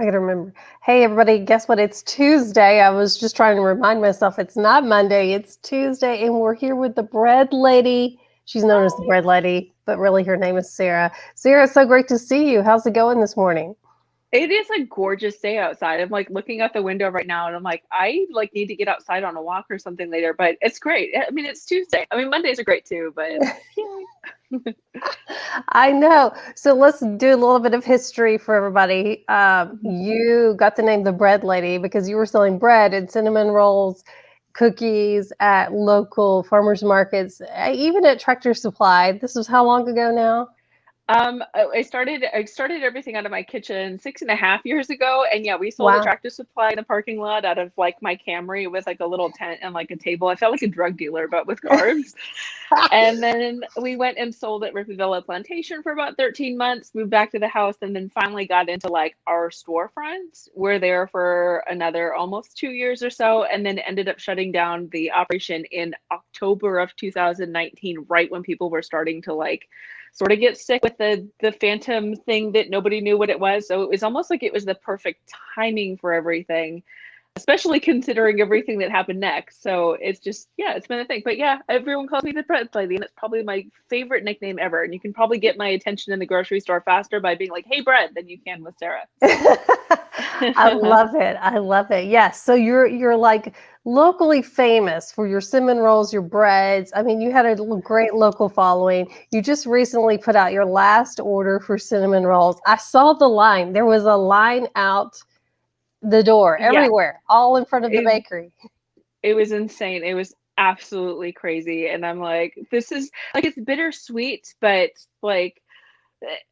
I gotta remember. Hey, everybody, guess what? It's Tuesday. I was just trying to remind myself it's not Monday, it's Tuesday, and we're here with the bread lady. She's known as the bread lady, but really her name is Sarah. Sarah, it's so great to see you. How's it going this morning? It is a gorgeous day outside. I'm like looking out the window right now and I'm like, I like need to get outside on a walk or something later, but it's great. I mean, it's Tuesday. I mean, Mondays are great too, but yay. I know. So let's do a little bit of history for everybody. You got the name the bread lady because you were selling bread and cinnamon rolls, cookies at local farmers markets, even at Tractor Supply. This was how long ago now? I started everything out of my kitchen 6.5 years ago, and yeah, we sold a Wow. Tractor Supply in a parking lot out of like my Camry with like a little tent and like a table. I felt like a drug dealer, but with carbs. And then we went and sold at Rippavilla Plantation for about 13 months, moved back to the house, and then finally got into like our storefront. We're there for another almost 2 years or so, and then ended up shutting down the operation in October of 2019, right when people were starting to like sort of get sick with the phantom thing that nobody knew what it was. So it was almost like it was the perfect timing for everything, especially considering everything that happened next. So it's just, yeah, it's been a thing. But yeah, everyone calls me the bread lady, and it's probably my favorite nickname ever. And you can probably get my attention in the grocery store faster by being like, "Hey, bread," than you can with Sarah. So. I love it. I love it. Yes. So you're like locally famous for your cinnamon rolls, your breads. I mean, you had a great local following. You just recently put out your last order for cinnamon rolls. I saw the line. There was a line out the door Yeah, everywhere, all in front of the it, bakery. it was insane. It was absolutely crazy. And I'm like, this is like, it's bittersweet, but like,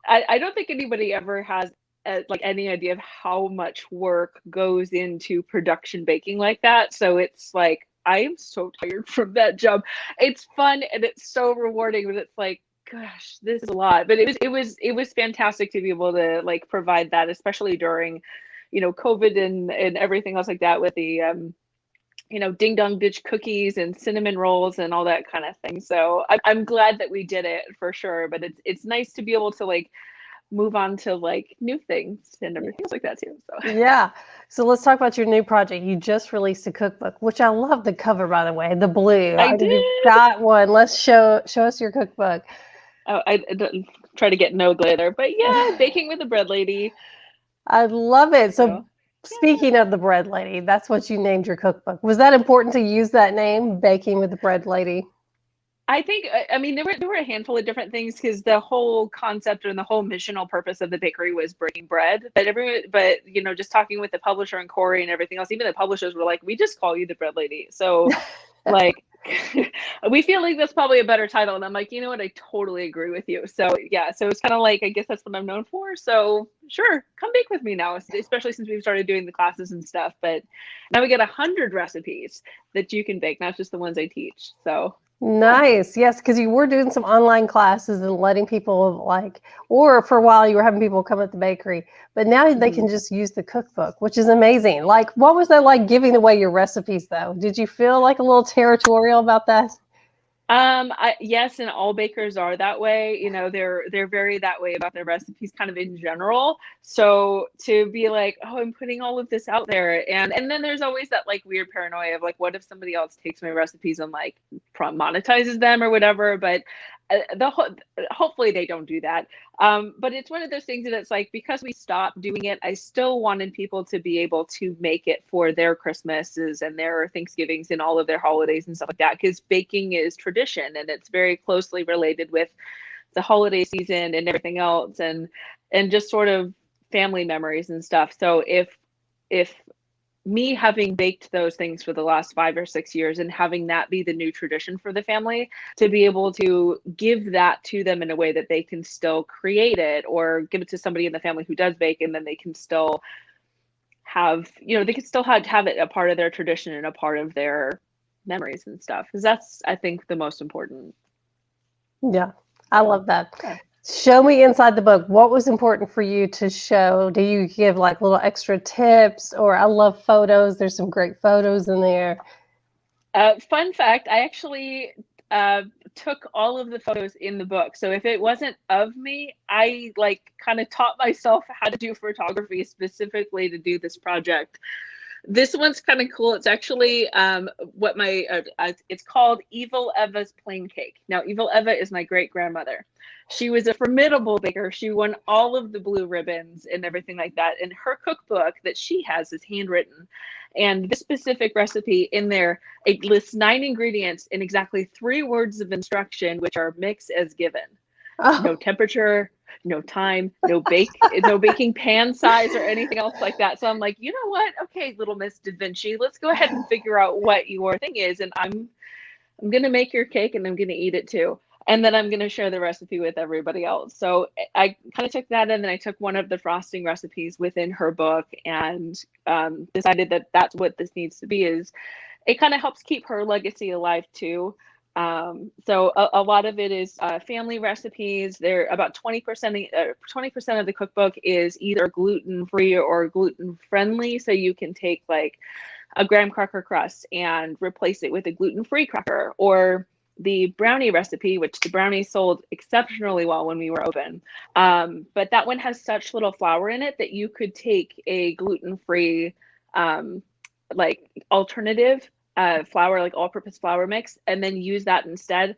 I don't think anybody ever has like any idea of how much work goes into production baking like that. So it's like I am so tired from that job. It's fun and it's so rewarding, but it's like, gosh, this is a lot. But it was fantastic to be able to like provide that, especially during, COVID and everything else like that with the ding dong ditch cookies and cinnamon rolls and all that kind of thing. So I'm glad that we did it for sure. But it's nice to be able to like move on to like new things and everything else like that too. So Yeah. So let's talk about your new project. You just released a cookbook, which I love the cover, by the way, the blue. I You've did. got one. Let's show us your cookbook. Oh, I didn't try to get no glitter, but yeah, baking with the bread lady. I love it. So So yeah. speaking of the bread lady, that's what you named your cookbook. Was that important to use that name, Baking with the Bread Lady? I think I mean there were a handful of different things because the whole concept and the whole missional purpose of the bakery was breaking bread. But just talking with the publisher and Corey and everything else, even the publishers were like, "We just call you the bread lady." So like we feel like that's probably a better title, and I'm like, you know what, I totally agree with you. So yeah, so it's kind of like I guess that's what I'm known for. So sure, come bake with me now, especially since we've started doing the classes and stuff. But now we get 100 recipes that you can bake, not just the ones I teach. So yeah. Nice. Yes, because you were doing some online classes and letting people or for a while you were having people come at the bakery, but now they Mhm. can just use the cookbook, which is amazing. Like, what was that like giving away your recipes though? Did you feel like a little territorial about that? Yes, and all bakers are that way. They're very that way about their recipes, kind of in general. So to be like, oh, I'm putting all of this out there, and then there's always that like weird paranoia of like, what if somebody else takes my recipes and like monetizes them or whatever? But hopefully they don't do that. But it's one of those things that it's like because we stopped doing it, I still wanted people to be able to make it for their Christmases and their Thanksgivings and all of their holidays and stuff like that. Because baking is tradition and it's very closely related with the holiday season and everything else, and just sort of family memories and stuff. So if me having baked those things for the last 5 or 6 years and having that be the new tradition for the family, to be able to give that to them in a way that they can still create it or give it to somebody in the family who does bake, and then they can still they can still have it a part of their tradition and a part of their memories and stuff, because that's, I think, the most important. Yeah, I So love that. yeah. Show me inside the book. What was important for you to show? Do you give like little extra tips? Or I love photos. There's some great photos in there. Fun fact, I actually took all of the photos in the book. So if it wasn't of me, I like kind of taught myself how to do photography specifically to do this project. This one's kind of cool. It's actually what my it's called Evil Eva's Plain Cake. Now, Evil Eva is my great grandmother. She was a formidable baker. She won all of the blue ribbons and everything like that. And her cookbook that she has is handwritten. And this specific recipe in there, it lists 9 ingredients in exactly 3 words of instruction, which are mix as given. Oh. No temperature, no time, no baking pan size or anything else like that. So I'm like, you know what? Okay, little Miss Da Vinci, let's go ahead and figure out what your thing is. And I'm gonna make your cake and I'm gonna eat it too. And then I'm gonna share the recipe with everybody else. So I kind of took that and then I took one of the frosting recipes within her book and decided that that's what this needs to be. Is it kind of helps keep her legacy alive too. So a lot of it is family recipes. They're about 20% of the cookbook is either gluten-free or gluten-friendly. So you can take like a graham cracker crust and replace it with a gluten-free cracker, or the brownie recipe, which the brownies sold exceptionally well when we were open. But that one has such little flour in it that you could take a gluten-free like alternative flour, like all-purpose flour mix, and then use that instead.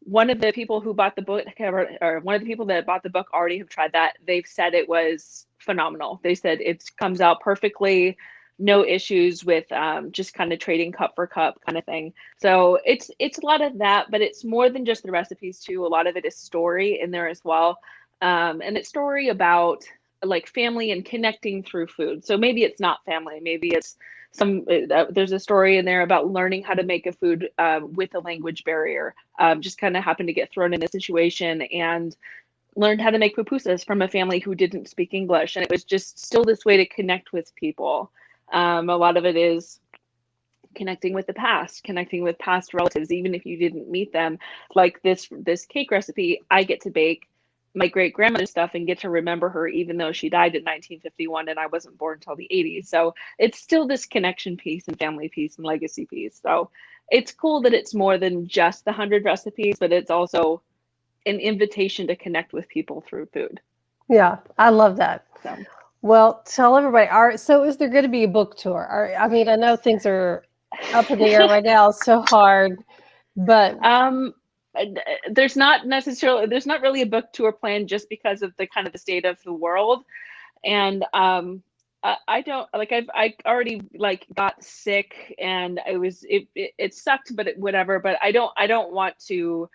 One of the people who bought the book, or one of the people that bought the book already have tried that. They've said it was phenomenal. They said it comes out perfectly, no issues with just kind of trading cup for cup kind of thing. So it's a lot of that, but it's more than just the recipes too. A lot of it is story in there as well. And it's story about like family and connecting through food. So maybe it's not family, maybe it's there's a story in there about learning how to make a food with a language barrier. Just kind of happened to get thrown in a situation and learned how to make pupusas from a family who didn't speak English. And it was just still this way to connect with people. A lot of it is connecting with the past, connecting with past relatives, even if you didn't meet them. Like this cake recipe, I get to bake my great grandmother's stuff and get to remember her, even though she died in 1951 and I wasn't born until the 80s. So it's still this connection piece and family piece and legacy piece. So it's cool that it's more than just the 100 recipes, but it's also an invitation to connect with people through food. Yeah, I love that. So. Well, tell everybody. So is there going to be a book tour? I mean, I know things are up in the air right now. It's so hard, but there's not really a book tour plan just because of the kind of the state of the world. And I don't like, I already like got sick and it sucked, but whatever. But I don't want to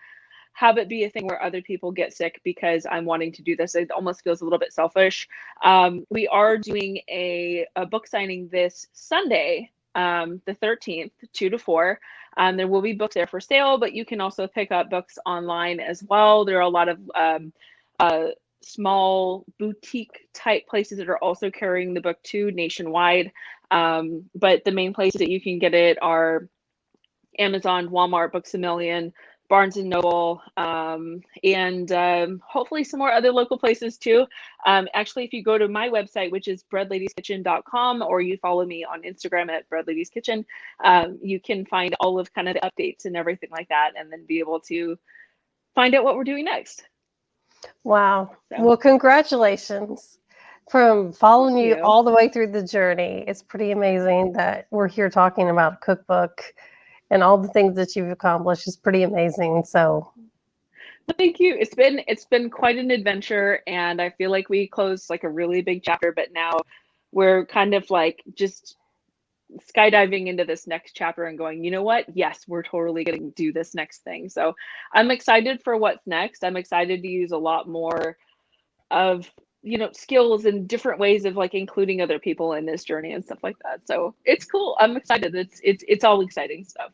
have it be a thing where other people get sick because I'm wanting to do this. It almost feels a little bit selfish. We are doing a book signing this Sunday, the 13th, 2 to 4. There will be books there for sale, but you can also pick up books online as well. There are a lot of small boutique type places that are also carrying the book too nationwide. But the main places that you can get it are Amazon, Walmart, Books A Million, Barnes and Noble, and hopefully some more other local places too. Actually, if you go to my website, which is breadladie'skitchen.com, or you follow me on Instagram at breadladie'skitchen, you can find all of kind of the updates and everything like that, and then be able to find out what we're doing next. Wow. So. Well, congratulations from following you all the way through the journey. It's pretty amazing that we're here talking about a cookbook. And all the things that you've accomplished is pretty amazing. So thank you. It's been quite an adventure, and I feel like we closed like a really big chapter, but now we're kind of like just skydiving into this next chapter and going, you know what? Yes, we're totally going to do this next thing. So I'm excited for what's next. I'm excited to use a lot more of skills and different ways of like including other people in this journey and stuff like that. So it's cool. I'm excited. It's all exciting stuff.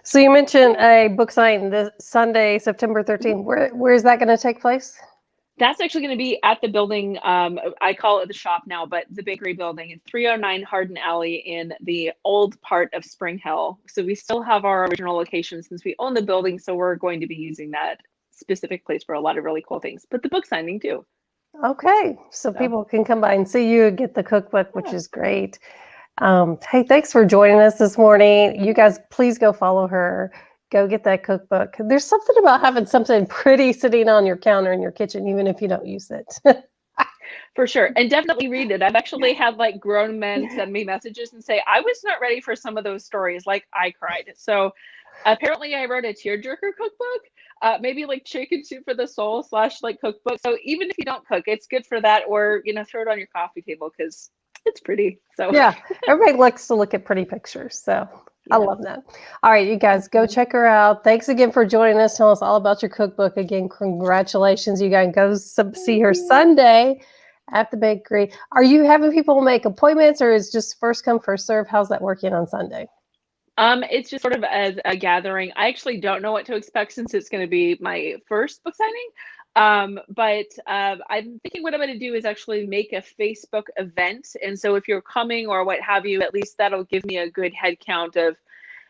So you mentioned a book signing this Sunday, September 13th. Where is that going to take place? That's actually going to be at the building. I call it the shop now, but the bakery building. It's 309 Hardin Alley in the old part of Spring Hill. So we still have our original location since we own the building. So we're going to be using that specific place for a lot of really cool things, but the book signing too. Okay, so people can come by and see you and get the cookbook, which is great. Hey, thanks for joining us this morning. You guys, please go follow her. Go get that cookbook. There's something about having something pretty sitting on your counter in your kitchen, even if you don't use it. For sure. And definitely read it. I've actually had like grown men send me messages and say, I was not ready for some of those stories. Like I cried. So apparently I wrote a tearjerker cookbook, maybe like chicken soup for the soul / like cookbook. So even if you don't cook, it's good for that, or, throw it on your coffee table because it's pretty. So Yeah, everybody likes to look at pretty pictures. So I yeah. love that. All right, you guys go check her out. Thanks again for joining us. Tell us all about your cookbook. Again, congratulations. You guys go see her Sunday at the bakery. Are you having people make appointments, or is just first come, first serve? How's that working on Sunday? It's just sort of as a gathering. I actually don't know what to expect since it's going to be my first book signing. But I'm thinking what I'm going to do is actually make a Facebook event. And so if you're coming or what have you, at least that'll give me a good head count of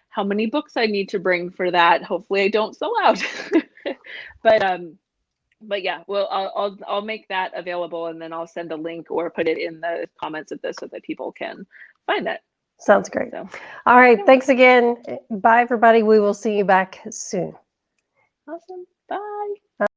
how many books I need to bring for that. Hopefully I don't sell out. But yeah, well, I'll make that available, and then I'll send a link or put it in the comments of this so that people can find that. Sounds great. So, all right. yeah. Thanks again. Bye, everybody. We will see you back soon. Awesome. Bye.